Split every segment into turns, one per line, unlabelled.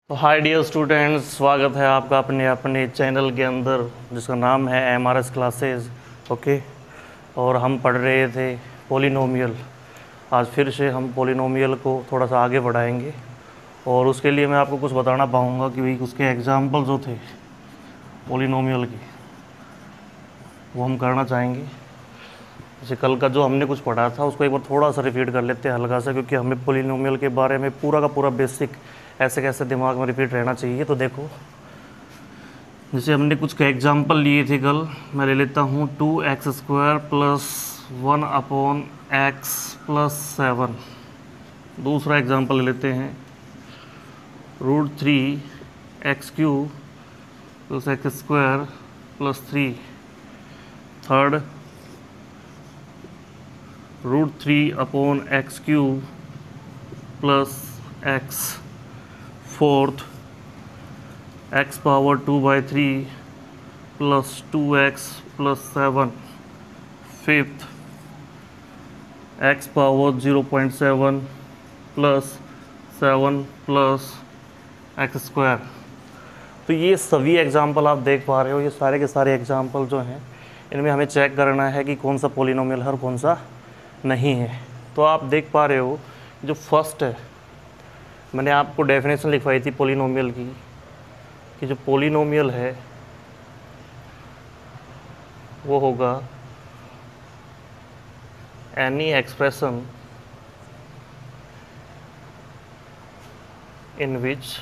तो hi dear students, स्वागत है आपका अपने अपने चैनल के अंदर जिसका नाम है MRS क्लासेस। ओके, और हम पढ़ रहे थे पॉलिनोमियल। आज फिर से हम पॉलिनोमियल को थोड़ा सा आगे बढ़ाएंगे और उसके लिए मैं आपको कुछ बताना पाऊँगा कि भाई उसके एग्जाम्पल जो थे पॉलिनोमियल की वो हम करना चाहेंगे। जैसे कल का जो हमने कुछ पढ़ा था उसको एक बार थोड़ा सा रिपीट कर लेते हैं हल्का सा, क्योंकि हमें पॉलिनोमियल के बारे में पूरा का पूरा बेसिक ऐसे कैसे दिमाग में रिपीट रहना चाहिए। तो देखो, जैसे हमने कुछ का एग्जाम्पल लिए थे कल, मैं ले लेता हूँ 2x² + 1/x + 7। दूसरा एग्जाम्पल ले लेते हैं √3x³ + x² + 3। Third √3/x³ + x। Fourth x⁻2/3 + 2x + 7। Fifth x⁻0.7 + 7 + x²। तो ये सभी एग्जाम्पल आप देख पा रहे हो, ये सारे के सारे एग्जाम्पल जो हैं इनमें हमें चेक करना है कि कौन सा पॉलिनोमियल है और कौन सा नहीं है। तो आप देख पा रहे हो जो फर्स्ट है, मैंने आपको डेफिनेशन लिखवाई थी पॉलिनोमियल की कि जो पॉलिनोमियल है वो होगा any expression in which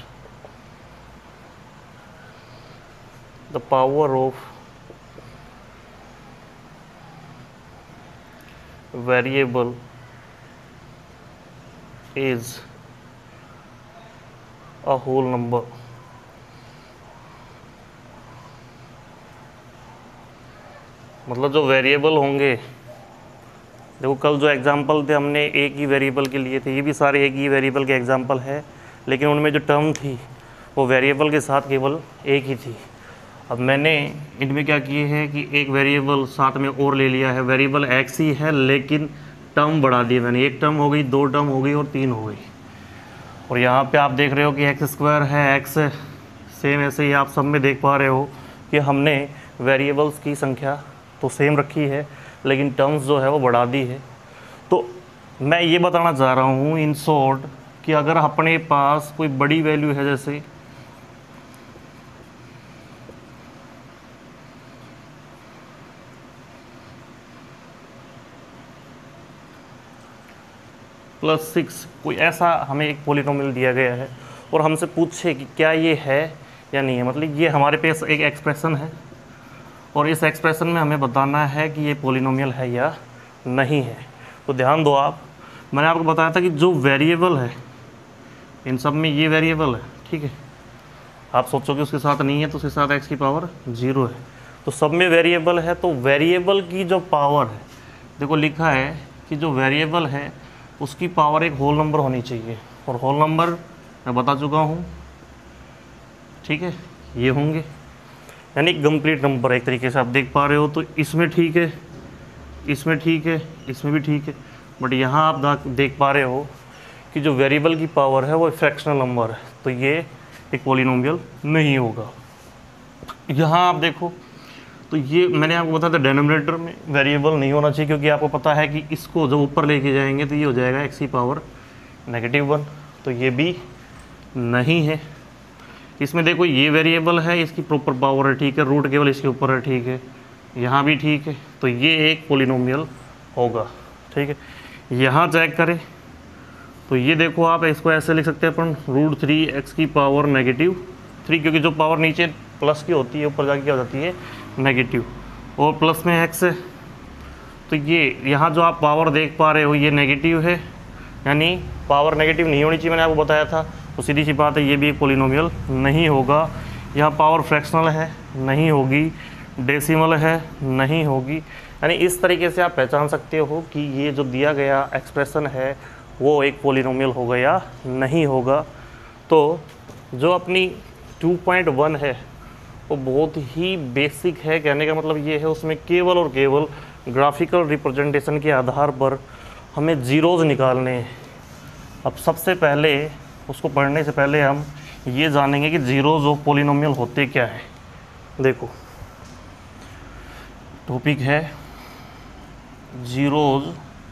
the power of variable is a whole number। मतलब जो वेरिएबल होंगे, देखो कल जो एग्जांपल थे हमने एक ही वेरिएबल के लिए थे, ये भी सारे एक ही वेरिएबल के एग्जांपल है, लेकिन उनमें जो टर्म थी वो वेरिएबल के साथ केवल एक ही थी। अब मैंने इनमें क्या किए हैं कि एक वेरिएबल साथ में और ले लिया है, वेरिएबल x ही है लेकिन टर्म बढ़ा दिए मैंने। एक टर्म हो गई, दो टर्म हो गई और तीन हो गई। और यहाँ पे आप देख रहे हो कि x² है, x सेम ऐसे ही आप सब में देख पा रहे हो कि हमने वेरिएबल्स की संख्या तो सेम रखी है लेकिन टर्म्स जो है वो बढ़ा दी है। तो मैं ये बताना चाह रहा हूँ इन शॉर्ट कि अगर अपने पास कोई बड़ी वैल्यू है, जैसे +6, कोई ऐसा हमें एक पॉलिनोमियल दिया गया है और हमसे पूछे कि क्या ये है या नहीं है, मतलब ये हमारे पास एक एक्सप्रेशन है और इस एक्सप्रेशन में हमें बताना है कि ये पॉलिनोमियल है या नहीं है। तो ध्यान दो आप, मैंने आपको बताया था कि जो वेरिएबल है इन सब में ये वेरिएबल है, ठीक है। आप सोचो कि उसके साथ नहीं है तो उसके साथ x की पावर 0 है, तो सब में वेरिएबल है। तो वेरिएबल की जो पावर है, देखो लिखा है कि जो वेरिएबल है उसकी पावर एक होल नंबर होनी चाहिए, और होल नंबर मैं बता चुका हूँ, ठीक है, ये होंगे यानी कंप्लीट नंबर एक तरीके से आप देख पा रहे हो। तो इसमें ठीक है, इसमें ठीक है, इसमें भी ठीक है, बट यहाँ आप देख पा रहे हो कि जो वेरिएबल की पावर है वो फ्रैक्शनल नंबर है, तो ये एक पॉलिनोमियल नहीं होगा। यहाँ आप देखो तो ये मैंने आपको बताया था डिनोमिनेटर में वेरिएबल नहीं होना चाहिए, क्योंकि आपको पता है कि इसको जब ऊपर लेके जाएंगे तो ये हो जाएगा x की पावर -1, तो ये भी नहीं है। इसमें देखो ये वेरिएबल है, इसकी प्रॉपर पावर है, ठीक है, रूट केवल इसके ऊपर है, ठीक है, यहाँ भी ठीक है, तो ये एक पॉलिनोमियल होगा, ठीक है। यहाँ चेक करें तो ये देखो आप इसको ऐसे लिख सकते हैं अपन √3x की पावर -3, क्योंकि जो पावर नीचे प्लस की होती है ऊपर जाके क्या हो जाती है नेगेटिव, और प्लस में x है, तो ये यहाँ जो आप पावर देख पा रहे हो ये नेगेटिव है, यानी पावर नेगेटिव नहीं होनी चाहिए, मैंने आपको बताया था। तो सीधी सी बात है, ये भी एक पॉलिनोमियल नहीं होगा। यहाँ पावर फ्रैक्शनल है, नहीं होगी, डेसिमल है, नहीं होगी। यानी इस तरीके से आप पहचान सकते हो कि ये जो दिया गया एक्सप्रेशन है वो एक पॉलिनोमियल होगा या नहीं होगा। तो जो अपनी 2.1 है वो बहुत ही बेसिक है, कहने का मतलब ये है उसमें केवल और केवल ग्राफिकल रिप्रेजेंटेशन के आधार पर हमें जीरोज़ निकालने हैं। अब सबसे पहले उसको पढ़ने से पहले हम ये जानेंगे कि जीरोज ऑफ पॉलिनोमियल होते क्या है। देखो टॉपिक है जीरोज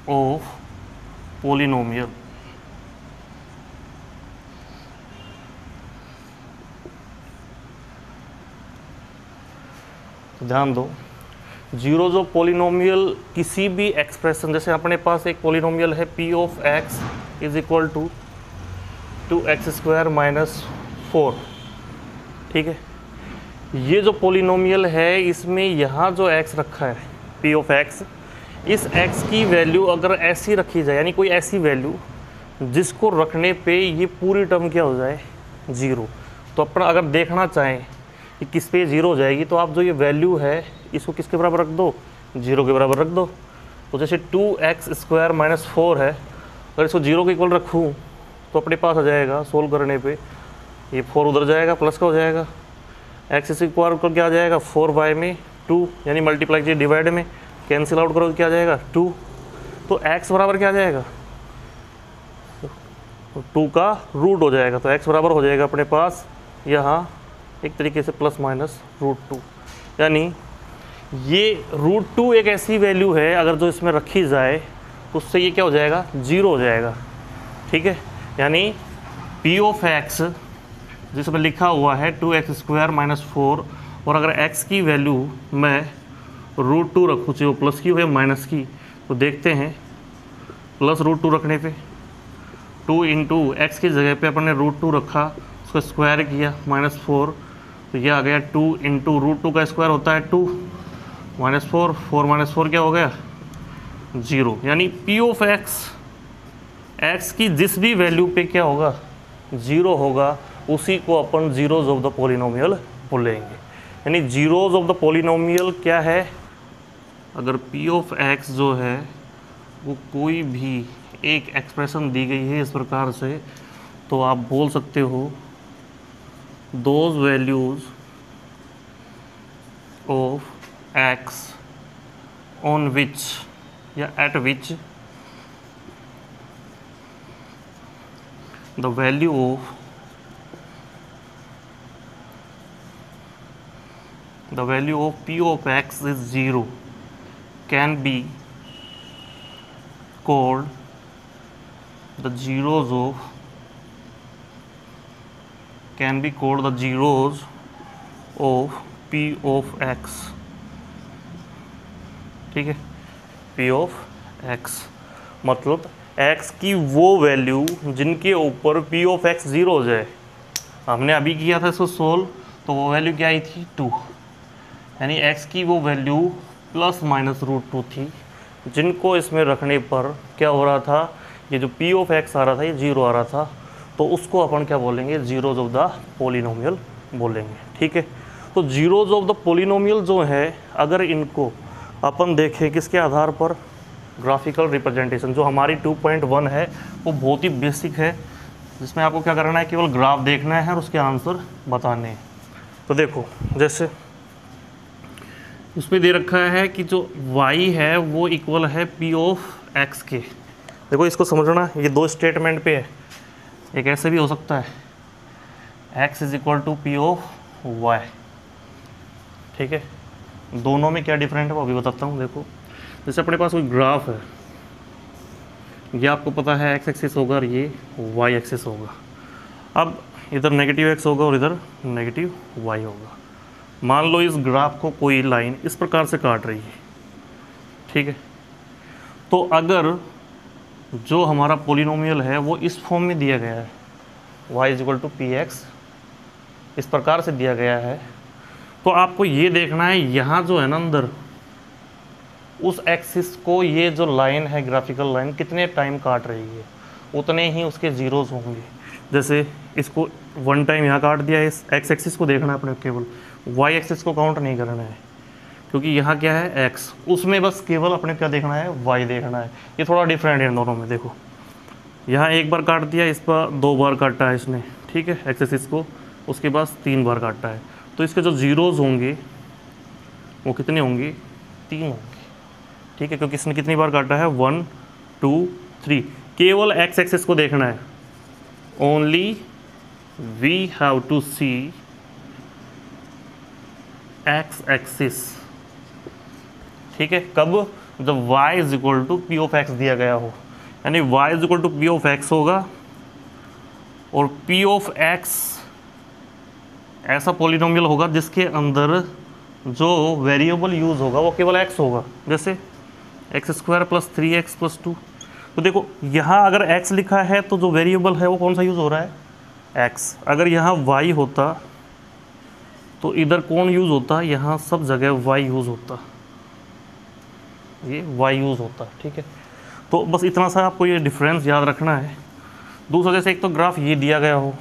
ऑफ पॉलिनोमियल। ध्यान दो, जीरोज ऑफ पॉलिनोमियल किसी भी एक्सप्रेशन, जैसे अपने पास एक पॉलिनोमियल है p of x is equal to 2x² minus 4, ठीक है। ये जो पॉलिनोमियल है इसमें यहाँ जो x रखा है p ऑफ x, इस x की वैल्यू अगर ऐसी रखी जाए, यानी कोई ऐसी वैल्यू जिसको रखने पे ये पूरी टर्म क्या हो जाए, ज़ीरो। तो अपना अगर देखना चाहें कि किस पे ज़ीरो हो जाएगी, तो आप जो ये वैल्यू है इसको किसके बराबर रख दो, जीरो के बराबर रख दो। तो जैसे 2x² माइनस 4 है, अगर इसको जीरो के इक्वल रखूँ तो अपने पास आ जाएगा सोल्व करने पे, ये 4 उधर जाएगा, प्लस का हो जाएगा, x स्क्वायर को क्या आ जाएगा 4y में 2, यानी मल्टीप्लाई कीजिए डिवाइड में, कैंसिल आउट करो क्या आ जाएगा 2। तो x बराबर क्या आ जाएगा, 2 का रूट हो जाएगा। तो x बराबर हो जाएगा अपने पास यहाँ एक तरीके से प्लस माइनस √2, यानी ये √2 एक ऐसी वैल्यू है अगर जो इसमें रखी जाए तो उससे ये क्या हो जाएगा, जीरो हो जाएगा, ठीक है। यानी p ऑफ x जिसमें लिखा हुआ है 2x² माइनस 4, और अगर x की वैल्यू मैं √2 रखूँ, चाहे वो प्लस की हो या माइनस की, तो देखते हैं प्लस √2 रखने पे 2 इंटू एक्स की जगह पे अपन ने √2 रखा, उसको स्क्वायर किया -4, तो ये आ गया 2 इंटू √2 का स्क्वायर होता है 2 -4, 4 माइनस 4 क्या हो गया 0। यानी p ऑफ x की जिस भी वैल्यू पे क्या होगा, ज़ीरो होगा, उसी को अपन जीरोज ऑफ द पॉलिनोमियल बोलेंगे। यानी जीरोज ऑफ द पॉलिनोमियल क्या है, अगर p ऑफ x जो है वो कोई भी एक एक्सप्रेशन दी गई है इस प्रकार से, तो आप बोल सकते हो those values of x on which या at which the value of p of x is 0 can be called the zeros of p of x, ठीक है। p of x मतलब x की वो वैल्यू जिनके ऊपर p of x 0 हो जाए। हमने अभी किया था इसको सोल्व, तो वो वैल्यू क्या आई थी 2, यानी x की वो वैल्यू प्लस माइनस √2 थी, जिनको इसमें रखने पर क्या हो रहा था, ये जो p ऑफ x आ रहा था ये 0 आ रहा था, तो उसको अपन क्या बोलेंगे, जीरोज ऑफ द पॉलिनोमियल बोलेंगे, ठीक है। तो जीरोज ऑफ द पॉलिनोमियल जो है, अगर इनको अपन देखें किसके आधार पर, ग्राफिकल रिप्रेजेंटेशन, जो हमारी 2.1 है वो बहुत ही बेसिक है, जिसमें आपको क्या करना है, केवल ग्राफ देखना है और उसके आंसर बताने हैं। तो देखो जैसे उसमें दे रखा है कि जो y है वो इक्वल है p ऑफ x के। देखो इसको समझना, ये दो स्टेटमेंट पे है, एक ऐसे भी हो सकता है x is equal to p of y, ठीक है। दोनों में क्या डिफरेंट है वो अभी बताता हूँ। देखो जैसे अपने पास कोई ग्राफ है, ये आपको पता है x एक्सिस होगा और ये y एक्सिस होगा। अब इधर नेगेटिव x होगा और इधर नेगेटिव y होगा। मान लो इस ग्राफ को कोई लाइन इस प्रकार से काट रही है, ठीक है। तो अगर जो हमारा पॉलिनोमियल है वो इस फॉर्म में दिया गया है, y is equal to px, इस प्रकार से दिया गया है, तो आपको ये देखना है यहाँ जो है ना अंदर, उस एक्सिस को ये जो लाइन है, ग्राफिकल लाइन, कितने टाइम काट रही है, उतने ही उसके जीरोज होंगे। जैसे इसको 1 टाइम यहाँ काट दिया, इस एक्स एक्सिस को देखना है अपने, केवल वाई एक्सिस को काउंट नहीं करना है, क्योंकि यहाँ क्या है x, उसमें बस केवल अपने क्या देखना है, y देखना है। ये थोड़ा डिफरेंट है इन दोनों में। देखो यहाँ एक बार काट दिया, इस पर 2 बार काटा है इसने, ठीक है, एक्स एक्सिस को, उसके बाद 3 बार काटा है, तो इसके जो जीरोज होंगे वो कितने होंगे, 3 होंगे, ठीक है, क्योंकि इसने कितनी बार काटा है, 1 2 3। केवल एक्स एक्सिस को देखना है, only we have to see x axis, ठीक है, कब, जब y is equal to p of x दिया गया हो, यानी y is equal to p of x होगा और पी ऑफ एक्स ऐसा पॉलिनोमियल होगा जिसके अंदर जो वेरिएबल यूज होगा वो केवल x होगा, जैसे x square plus 3x plus 2। तो देखो यहाँ अगर x लिखा है तो जो वेरिएबल है वो कौन सा यूज़ हो रहा है, x। अगर यहाँ y होता तो इधर कौन यूज़ होता, यहाँ सब जगह y यूज़ होता, ये y यूज़ होता, ठीक है। तो बस इतना सा आपको ये डिफरेंस याद रखना है। दूसरा, जैसे एक तो ग्राफ ये दिया गया हो,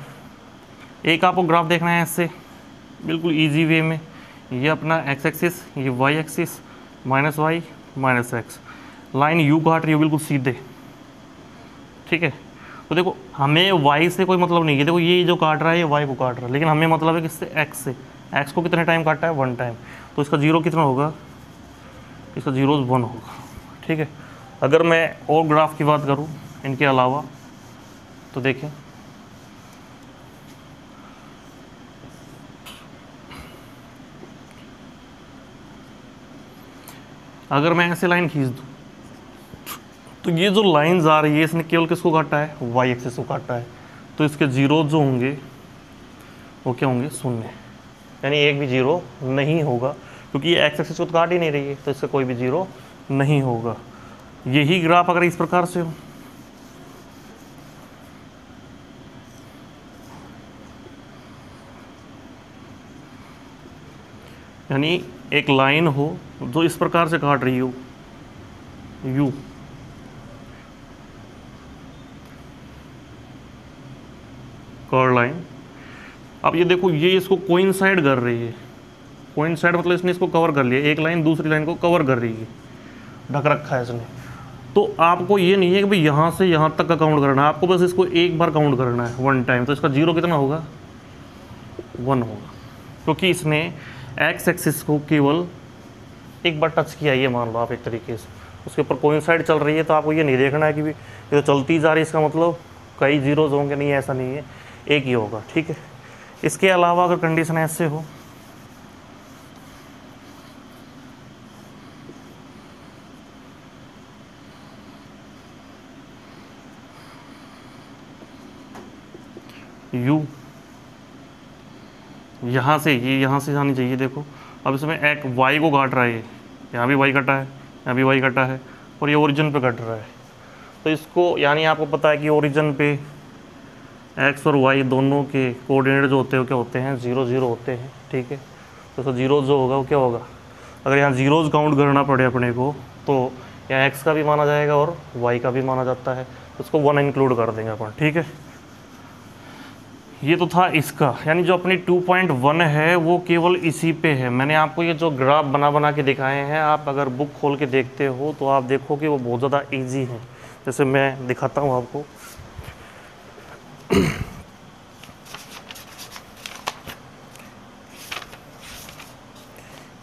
एक आपको ग्राफ देखना है ऐसे बिल्कुल इजी वे में, ये अपना x एक्सिस, ये y axis, minus y minus x, line u काट रही है बिल्कुल सीधे, ठीक है। तो देखो हमें y से कोई मतलब नहीं है, देखो ये जो काट रहा है ये y को काट रहा है, लेकिन हमें मतलब है किससे, x से। x को कितने टाइम काटा है, 1 टाइम, तो इसका जीरो कितना होगा, इसका जीरो 1 होगा, ठीक है। अगर मैं और ग्राफ की बात करूँ इनके अलावा तो देखें, अगर मैं ऐसे लाइन खींच दूँ तो ये जो लाइंस आ रही है इसने केवल किसको काटा है, y एक्सिस को काटा है, तो इसके जीरो जो होंगे वो क्या होंगे, शून्य, यानी एक भी जीरो नहीं होगा, क्योंकि ये x एक्सिस को तो काट ही नहीं रही है, तो इसका कोई भी जीरो नहीं होगा। यही ग्राफ अगर इस प्रकार से हो, यानी एक लाइन हो जो इस प्रकार से काट रही हो u, कर्व लाइन। अब ये देखो ये इसको कोइंसाइड कर रही है, कोइंसाइड मतलब इसने इसको कवर कर लिया, एक लाइन दूसरी लाइन को कवर कर रही है, ढक रखा है इसने। तो आपको ये नहीं है कि भाई यहाँ से यहाँ तक का काउंट करना है, आपको बस इसको एक बार काउंट करना है 1 टाइम, तो इसका जीरो कितना होगा, 1 होगा, क्योंकि इसने एक्स एक्सिस को केवल एक बार टच किया, ये मान लो आप एक तरीके से, उसके ऊपर कोइंसाइड चल रही है, तो आपको ये नहीं देखना है कि भी ये तो चलती जा रही है, इसका मतलब कई जीरोज होंगे, नहीं ऐसा नहीं है, एक ही होगा, ठीक है। इसके अलावा अगर कंडीशन ऐसे हो, u यहाँ से ये यहाँ से जानी चाहिए, देखो अब इसमें एक y को काट रहा है, यहाँ भी y कटा है, यहाँ भी y कटा है, और ये ओरिजिन पे कट रहा है, तो इसको यानी आपको पता है कि ओरिजिन पे x और y दोनों के कोऑर्डिनेट जो होते हैं क्या होते हैं, 0 0 होते हैं, ठीक है। तो इसका जीरो जो होगा वो क्या होगा, अगर यहाँ जीरोज काउंट करना पड़े अपने को तो यहाँ x का भी माना जाएगा और y का भी माना जाता है, तो उसको 1 इंक्लूड कर देंगे अपन, ठीक है। ये तो था इसका, यानी जो अपनी 2.1 है वो केवल इसी पे है। मैंने आपको ये जो ग्राफ बना बना के दिखाए हैं, आप अगर बुक खोल के देखते हो तो आप देखो कि वो बहुत ज़्यादा इजी है। जैसे मैं दिखाता हूँ आपको,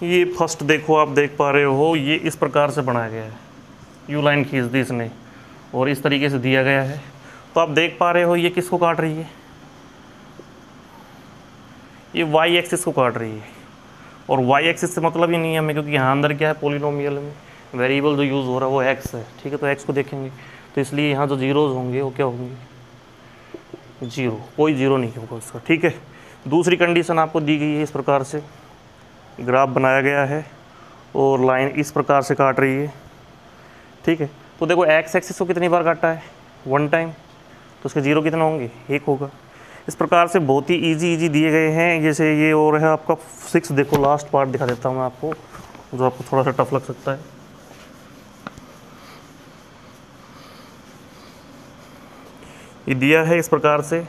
ये फर्स्ट देखो, आप देख पा रहे हो ये इस प्रकार से बनाया गया है, यू लाइन खींच दी इसने और इस तरीके से दिया गया है, तो आप देख पा रहे हो ये किसको काट रही है, ये y एक्सिस को काट रही है, और y एक्सिस से मतलब ही नहीं है हमें, क्योंकि यहाँ अंदर क्या है, पॉलिनोमियल में वेरिएबल जो यूज़ हो रहा है वो x है, ठीक है। तो x को देखेंगे तो इसलिए यहाँ जो जीरोज़ होंगे वो क्या होंगे, 0, कोई जीरो नहीं होगा उसका, ठीक है। दूसरी कंडीशन आपको दी गई है, इस प्रकार से ग्राफ बनाया गया है और लाइन इस प्रकार से काट रही है, ठीक है। तो देखो x एक्सिस को कितनी बार काटा है, 1 टाइम, तो उसके जीरो कितना होंगे, 1 होगा। इस प्रकार से बहुत ही इजी दिए गए हैं। जैसे ये और है आपका 6, देखो लास्ट पार्ट दिखा देता हूँ मैं आपको, जो आपको थोड़ा सा टफ लग सकता है। ये दिया है इस प्रकार से,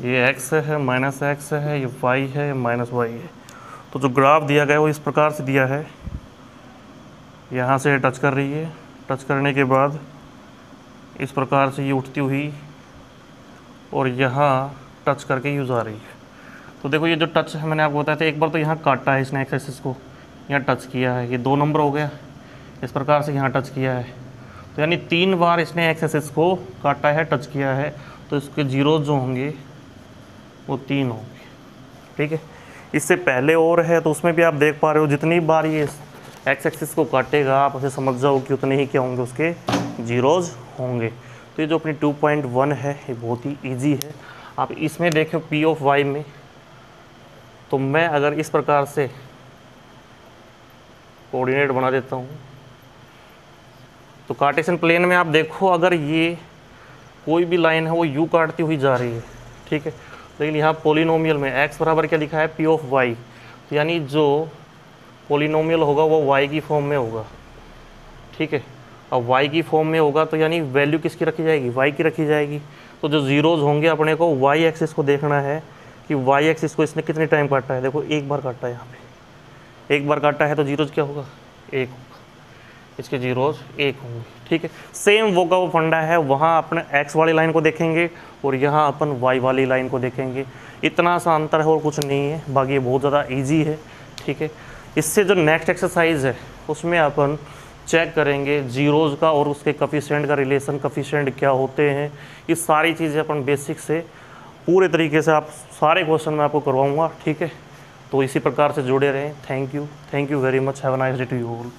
ये x है माइनस x है, ये y है माइनस y है। तो जो ग्राफ दिया गया है वो इस प्रकार से दिया है, यहाँ से टच कर रही है, टच करने के बाद इस प्रकार से ये उठती हुई और यहाँ टच करके यूज़ आ रही है। तो देखो ये जो टच है मैंने आपको बताया था, एक बार तो यहाँ काटा है इसने एक्स एक्सिस को, यहाँ टच किया है, ये 2 नंबर हो गया, इस प्रकार से यहाँ टच किया है, तो यानी 3 बार इसने एक्स एक्सिस को काटा है, टच किया है। तो इसके जीरोज जो होंगे वो 3 होंगे। ठीक है, इससे पहले और है तो उसमें भी आप देख पा रहे हो जितनी बार ये एक्स एक्सिस को काटेगा आप उसे समझ जाओ कि उतने ही क्या होंगे, उसके जीरोज होंगे। तो ये जो अपनी 2.1 है ये बहुत ही ईजी है। आप इसमें देखो पी ऑफ वाई में, तो मैं अगर इस प्रकार से कोऑर्डिनेट बना देता हूँ तो कार्टेशियन प्लेन में आप देखो अगर ये कोई भी लाइन है वो यू काटती हुई जा रही है। ठीक है, लेकिन यहाँ पोलिनोमियल में x बराबर क्या लिखा है, पी ऑफ वाई, तो यानी जो पोलिनोमियल होगा वो y की फॉर्म में होगा। ठीक है, अब y की फॉर्म में होगा तो यानी वैल्यू किसकी रखी जाएगी, y की रखी जाएगी। तो जो जीरोज होंगे अपने को y एक्सिस को देखना है कि y एक्सिस को इसने कितने टाइम काटा है। देखो एक बार काटा है, यहाँ पे एक बार काटा है तो जीरोज क्या होगा, 1 होगा, इसके जीरोज 1 होंगे। ठीक है, सेम वो का वो फंडा है, वहाँ अपने x वाली लाइन को देखेंगे और यहाँ अपन y वाली लाइन को देखेंगे। इतना सा अंतर है और कुछ नहीं है, बाकी ये बहुत ज़्यादा इजी है। ठीक है, इससे जो नेक्स्ट एक्सरसाइज है उसमें अपन चेक करेंगे जीरोज का और उसके कफिशिएंट का रिलेशन, कफिशिएंट क्या होते हैं, ये सारी चीज़ें अपन बेसिक से पूरे तरीके से आप सारे क्वेश्चन मैं आपको करवाऊँगा। ठीक है, तो इसी प्रकार से जुड़े रहें। Thank you very much, have a nice day to you all.